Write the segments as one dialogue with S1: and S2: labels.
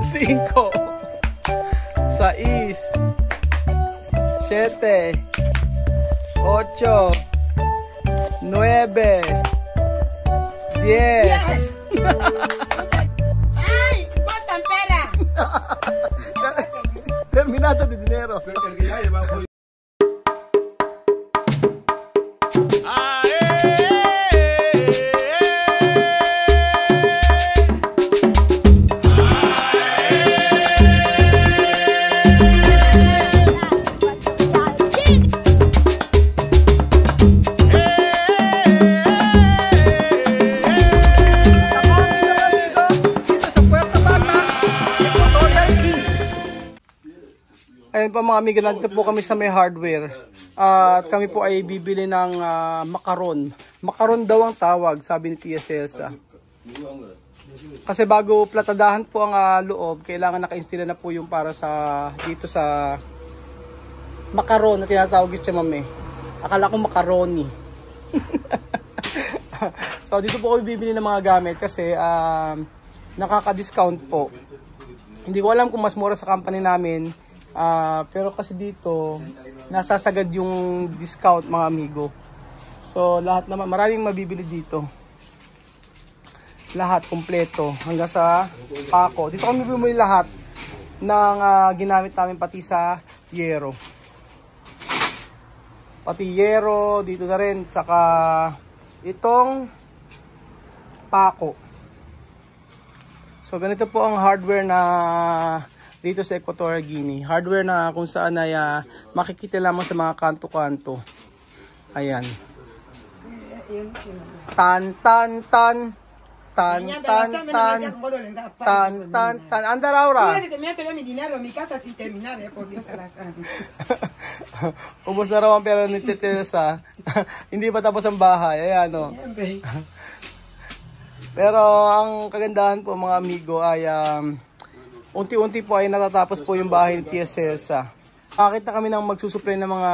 S1: 5, 6, 7, 8, 9, 10.
S2: ¡Ay! ¡Basta pera!
S1: Terminado de dinero. Ayun po mga amigo, nandito po kami sa may hardware. At kami po ay bibili ng makaron. Makaron daw ang tawag, sabi ni Tia Celsa. Kasi bago platadahan po ang loob, kailangan naka-install na po yung para sa dito sa makaron na tinatawag ito mami. Akala ko macaroni. So dito po kami bibili ng mga gamit kasi nakaka-discount po. Hindi ko alam kung mas mura sa company namin. Pero kasi dito nasasagad yung discount mga amigo. So lahat naman, maraming mabibili dito. Lahat kompleto hanggang sa pako. Dito kami bumili lahat ng ginamit namin pati sa yero. Pati yero dito na rin, tsaka itong pako. So ganito po ang hardware na dito sa Equatorial Guinea. Hardware na kung saan ay makikita lamang sa mga kanto-kanto. Ayan. Tan tan tan tan tan tan tan tan tan. Anda Laura. Ubos na raw ang pera ni Tetesa. Hindi pa tapos ang bahay. Ayan o. Pero ang kagandahan po mga amigo ay unti-unti po ay natatapos po yung bahay ni Tia Celsa. Nakakita kami ng magsusupply ng mga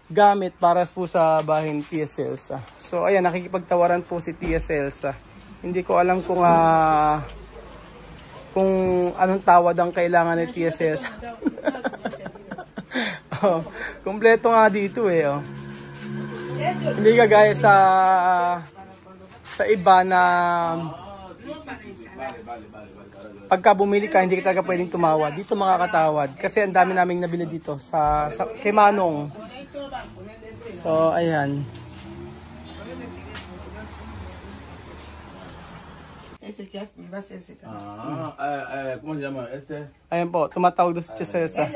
S1: gamit para po sa bahay ni Tia Celsa. So ayan, nakikipagtawaran po si Tia Celsa. Hindi ko alam kung anong tawad ang kailangan ni Tia Celsa. Kompleto nga dito eh. Oh. Hindi kagaya sa iba na pagka bumili ka, hindi ka talaga pwedeng tumawad. Dito makakatawad. Kasi ang dami naming nabili dito sa kay Manong. So, ayan. Ayan po, tumatawag doon si Cesar.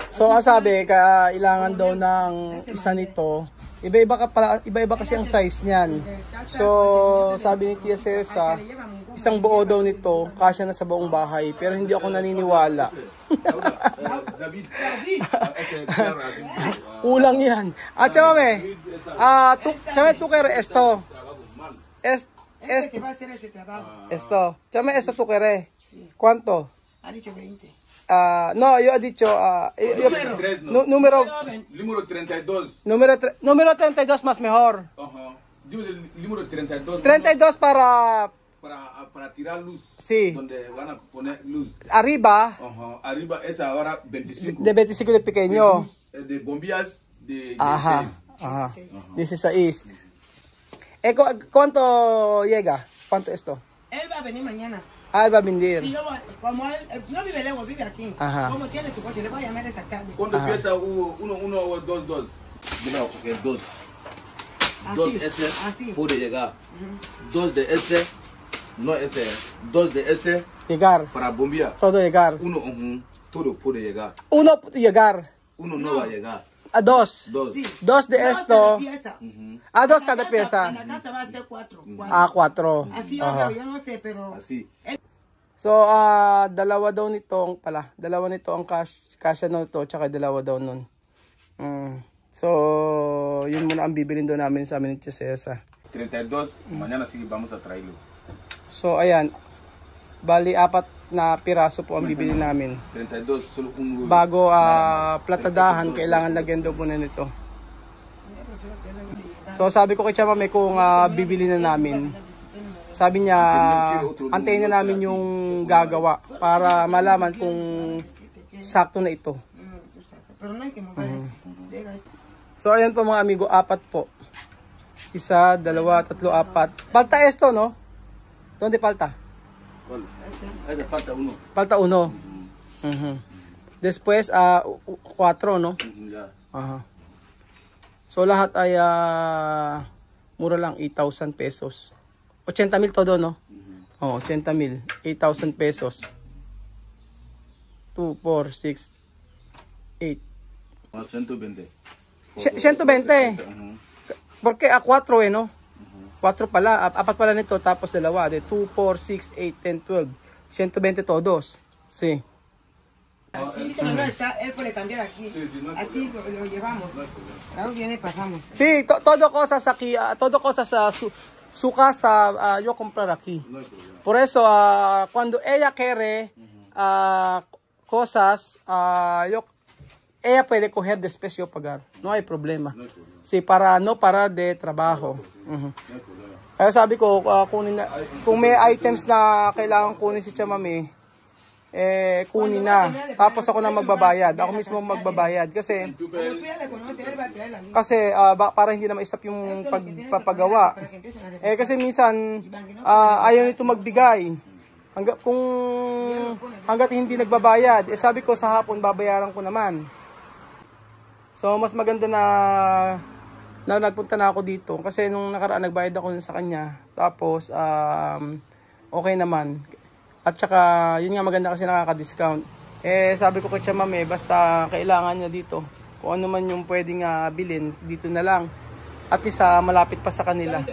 S1: So, ang sabi, kailangan daw ng isa nito. Iba-iba kasi ang size niyan. So, sabi ni Tia Celsa, isang buo daw nito, kasya na sa buong bahay. Pero hindi ako naniniwala. Ulang yan. Chame, tú quieres esto. Esto. Chame, esto tú quieres. ¿Cuánto?
S2: Ha dicho 20.
S1: No, yo he dicho número
S3: 32.
S1: Número 32 más mejor.
S3: Dime el número 32.
S1: 32 para
S3: tirar luz.
S1: Sí.
S3: Donde van a poner luz.
S1: Arriba.
S3: Arriba es ahora 25.
S1: De 25 de pequeño.
S3: De bombillas de 16.
S1: Ajá. 16. ¿Cuánto llega? ¿Cuánto esto?
S2: Él va a venir mañana.
S1: Él va a venir.
S2: Sí, como él no vive lejos, vive aquí.
S1: Ajá.
S2: Como tiene su coche, le voy a llamar esta tarde.
S3: ¿Cuándo empieza 1 o 2, 2? Yo voy a coger 2. 2 este puede llegar. 2 de este, no este. 2 de este.
S1: Llegar.
S3: Para bombilla.
S1: Todo llegar.
S3: 1, todo puede llegar.
S1: 1 llegar.
S3: 1 no va a llegar.
S1: 2.
S3: Sí.
S1: 2 de esto. 2 cada pieza.
S2: En la casa va a ser 4.
S1: 4.
S2: Así yo no sé, pero
S3: así.
S1: So, dalawa daw nitong dalawa nito ang kasya nito, tsaka dalawa daw nun. So, yun muna ang bibilin doon namin sa amin ni Cesar.
S3: 32, mañana sí vamos a traerlo.
S1: So, ayan. Bali, 4 na piraso po ang bibili namin.
S3: 32, solo un...
S1: Bago platadahan, kailangan lagyan daw muna nito. So, sabi ko kay Chama, kung bibili na namin. Sabi niya, antayin na namin yung gagawa para malaman kung sakto na ito. So ayan po mga amigo, 4 po. 1, 2, 3, 4. Falta esto, no? Donde falta? Falta 1. Después, 4, no? Aha. So lahat ay mura lang, 8,000 pesos. 80,000 todo, no? Oh, 80,000. 8,000 pesos. 2, 4, 6, 8.
S3: 120.
S1: 120. Porque 4 no? 4 pala, 4 pala nito tapos 2. De 2, 4, 6, 8, 10, 12. 120 todos. Sí.
S2: Así no está, él puede cambiar aquí. Así lo llevamos. Ahora viene pasamos.
S1: Sí, todo cosas aquí, todo cosas su casa yo comprar aquí. Por eso cuando ella quiere cosas ella puede coger después yo pagar. No hay problema. Sí, para no parar de trabajo. Kaya sabi ko, kunin na, kung may items na kailangan kunin si Chamame, kunin na. Tapos ako na magbabayad. Ako mismo magbabayad. Kasi para hindi na maisap yung pagpapagawa. Kasi minsan, ayaw nito magbigay. Hanggat hindi nagbabayad. Sabi ko sa hapon, babayaran ko naman. So, mas maganda na nagpunta na ako dito. Kasi nung nakaraan, nagbayad ako sa kanya. Tapos, okay naman. At saka, yun nga maganda kasi nakaka-discount. Sabi ko kay Chamame, basta kailangan niya dito. Kung ano man yung pwedeng bilhin, dito na lang. At least malapit pa sa kanila.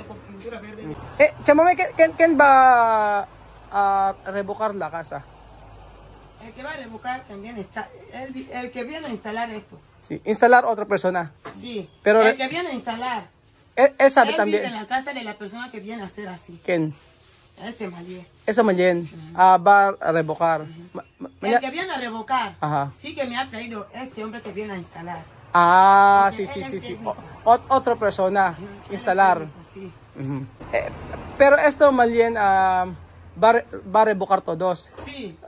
S1: Chamame, can ba revocar la casa?
S2: El que va a revocar también está. El que viene a instalar esto.
S1: Sí, instalar otra persona.
S2: Sí,
S1: pero
S2: el que viene a instalar.
S1: Él sabe también.
S2: Vive en la casa de la persona que viene a hacer así.
S1: ¿Quién?
S2: Este Mayer.
S1: Eso Mayen. Va a revocar.
S2: El que viene a revocar.
S1: Ajá.
S2: Sí que me ha traído este hombre que viene a instalar.
S1: Sí. Otra persona. Instalar.
S2: Sí.
S1: Pero esto Mayen va a revocar todos.
S2: Sí.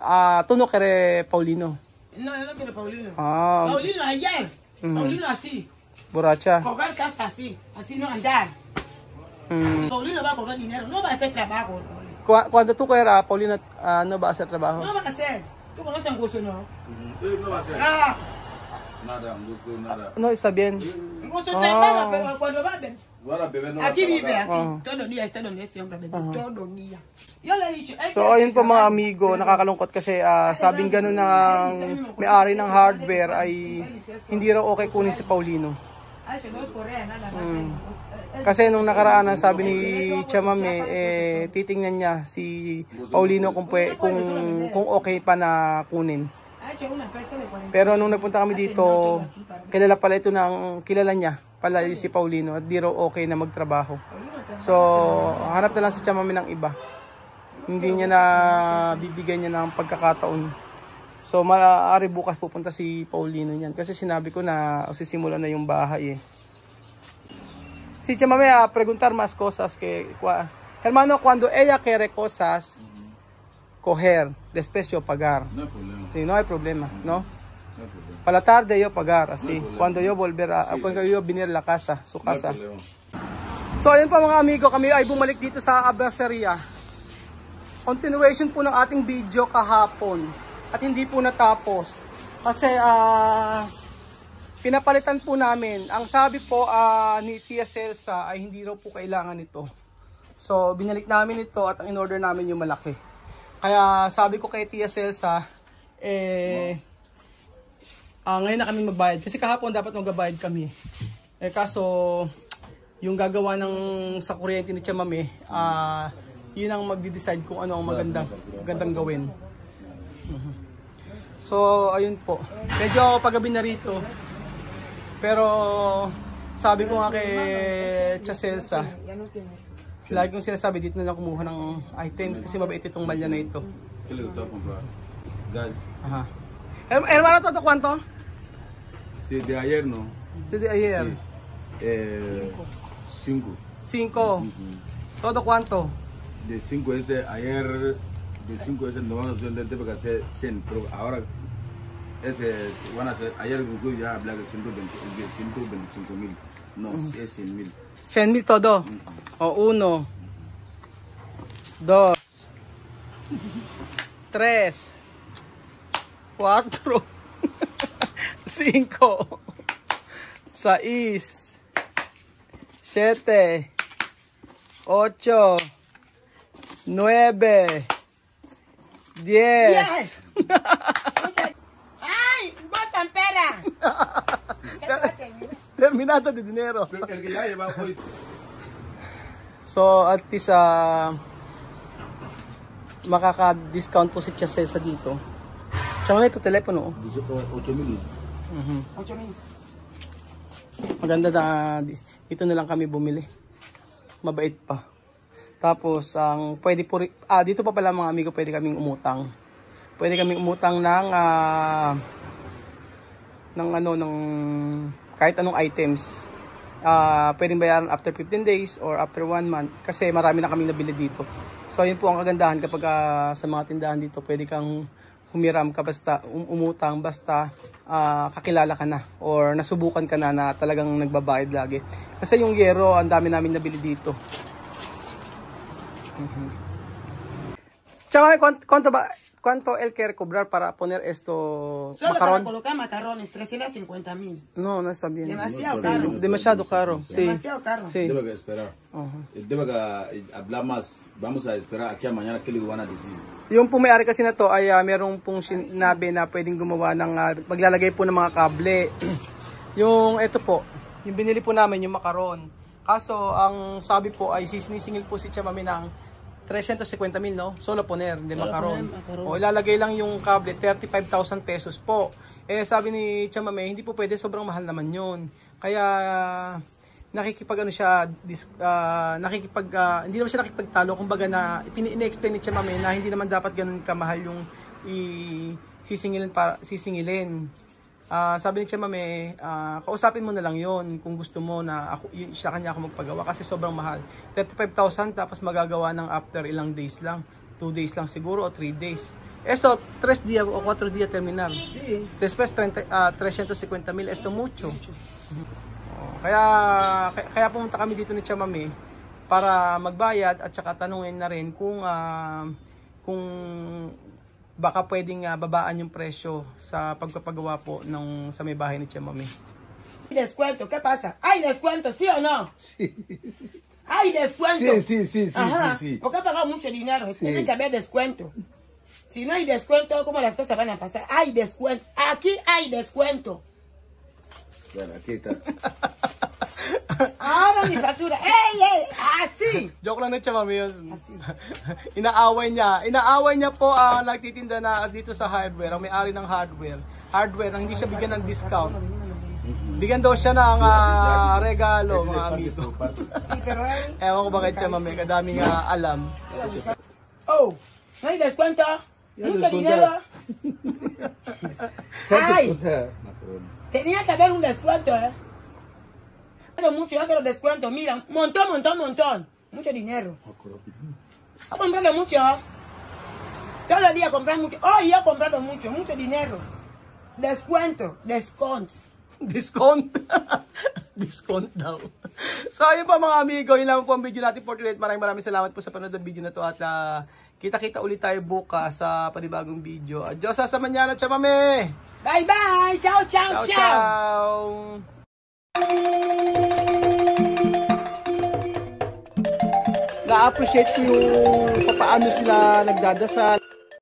S1: Tú no quieres Paulino.
S2: No, yo no quiero Paulino. Paulino ayer. Paulino así.
S1: Borracha.
S2: Coger casa así. Así no andar. Paulino va a coger dinero. No va a hacer trabajo.
S1: Cuando tú quieras, Paulino no va a hacer trabajo.
S2: No va a hacer. ¿Tú conoces a Angusto, no?
S3: No va a hacer. Nada, Angusto, nada.
S1: No, está bien.
S2: Angusto trabaja, pero cuando va a ver. Aquí vive, aquí. Todos los días está donde este hombre bebe. Todos los días. Yo le he dicho.
S1: So, ayun po mga amigo, nakakalungkot kasi sabing gano'n ng may-ari ng hardware ay hindi raw okay kunin si Paulino. Kasi nung nakaraan, sabi ni Chamame, titingnan niya si Paulino kung okay pa na kunin. Pero nung nagpunta kami dito, kilala pala ito kilala niya pala si Paulino at di raw okay na magtrabaho. So, hanap na lang si Chamame ng iba. Hindi niya na bibigyan niya ng pagkakataon. So, maaari bukas pupunta si Paulino niyan. Kasi sinabi ko na sisimula na yung bahay Si Chamame preguntar más cosas que... Hermano, cuando ella quiere cosas, coger, después yo pagar.
S3: No hay problema.
S1: Sí, no hay problema, ¿no?
S3: No hay problema.
S1: Para la tarde yo pagar, así.
S3: No
S1: cuando yo volver cuando yo venir a la casa, su casa.
S3: No hay problema.
S1: So, ayun pa mga amigo, kami ay bumalik dito sa Abaceria. Continuation po ng ating video kahapon. At hindi po natapos. Kasi, pinapalitan po namin. Ang sabi po ni Tia Celsa ay hindi raw po kailangan ito. So, binalik namin ito at ang in-order namin yung malaki. Kaya sabi ko kay Tia Celsa, ngayon na kami magbayad. Kasi kahapon dapat magbabayad kami. Kaso, yung gagawa sa kuryente ni Chamame, yun ang magdi-decide kung ano ang magandang gawin. So, ayun po. Medyo paggabi na rito. Pero, sabi ko nga kay Tia Celsa, lagi kong sinasabi, dito na lang kumuha ng items kasi mabait itong malya na ito. Ajá. Hermano, ¿todo cuánto?
S3: Sí, de ayer no.
S1: Sí, de ayer.
S3: Sí. 5.
S1: 5. ¿Todo cuánto?
S3: de 5 ayer de 5 no van a hacer el tema que hace 100, pero ahora van a hacer, ayer ya habla de 125,000, no, es 100,000.
S1: 100,000 todo. O 1, 2, 3, 4, 5, 6, 7, 8, 9, 10.
S2: Yes. Ay, botan pera.
S1: Terminado de dinero.
S3: Pero el que ya lleva hoy.
S1: So at least makaka-discount po si Chasesa dito. Tsaka ito telepono.
S3: 8,000.
S2: 8,000.
S1: Maganda na dito na lang kami bumili. Mabait pa. Tapos ang pwede po dito pa pala mga amigo, pwede kaming umutang. Pwede kaming umutang ng kahit anong items. Pwedeng bayaran after 15 days or after 1 month kasi marami na kaming nabili dito. So ayun po ang kagandahan kapag sa mga tindahan dito, pwede kang humiram ka basta umutang basta kakilala ka na or nasubukan ka na talagang nagbabayad lagi. Kasi yung yero, ang dami namin nabili dito. Chama, ¿cuánto él quiere cobrar para poner esto
S2: Solo
S1: macarón?
S2: para colocar macarrones, 350,000.
S1: No, no está bien.
S2: Demasiado caro.
S1: Demasiado caro, sí.
S2: Demasiado caro.
S1: Sí.
S3: Debe que esperar. Debe que hablar más. Vamos a esperar aquí a mañana qué le van a decir.
S1: Yung po may-ari kasi na to ay merong pong sinabi na pwedeng gumawa ng maglalagay po ng mga kable. Yung ito po, yung binili po namin yung macaron. Kaso ang sabi po ay sinisingil po si Chamame ng 350,000, no? Solo poner de macaron. O ilalagay lang yung kable, 35,000 pesos po. Eh sabi ni Chamame, hindi po pwede, sobrang mahal naman yun. Kaya nakikipag hindi naman siya nakikipagtalo, kumbaga na ini-explain ni Chamame na hindi naman dapat ganun kamahal yung sisingilin. Sabi ni Chamame, kausapin mo na lang yon kung gusto mo na siya kanya ako magpagawa kasi sobrang mahal. 35,000 tapos magagawa ng after ilang days lang. 2 days lang siguro o 3 days. Esto, 3 días o 4 días terminar.
S2: Sí.
S1: Después 350,000, esto mucho. Kaya pumunta kami dito ni Chamame para magbayad at saka tanungin na rin kung baka pwedeng babaan yung presyo sa pagpapagawa po sa may bahay ni Chamame.
S2: Descuento, ¿qué pasa? ¿Hay descuento, sí o no?
S3: Sí.
S2: ¿Hay descuento?
S3: Sí.
S2: Ajá. Porque ha pagado mucho dinero, tiene que haber descuento. Si no hay descuento, ¿cómo las cosas van a pasar? Hay descuento. Aquí hay descuento.
S3: Bueno, aquí está.
S2: Ahora mi factura. ¡Ey! ¡Así!
S1: Joke lang na Chamame yun. Inaaway niya po ang nagtitinda na dito sa hardware, ang may-ari ng hardware na hindi siya bigyan ng discount. Bigyan daw siya ng regalo, mga amigo. Ewan ko ba kay Chamame, kadaming alam.
S2: Oh, ¿no hay descuento? Mucho dinero. ¡Ay! Tenía que haber un descuento, Pero mucho, yo quiero descuento. Mira, montón. Mucho dinero. Ha comprado mucho. Todos los días comprar mucho. Hoy yo he comprado mucho dinero. Descuento, Discount daw. So ayun po mga amigo, yun lang po ang video natin for today. Maraming salamat po sa panood ng video na to at kita-kita ulit tayo bukas sa panibagong video. Adios sa manana, Chamame! Bye! Ciao!
S1: Na-appreciate ko yung paano sila nagdadasal.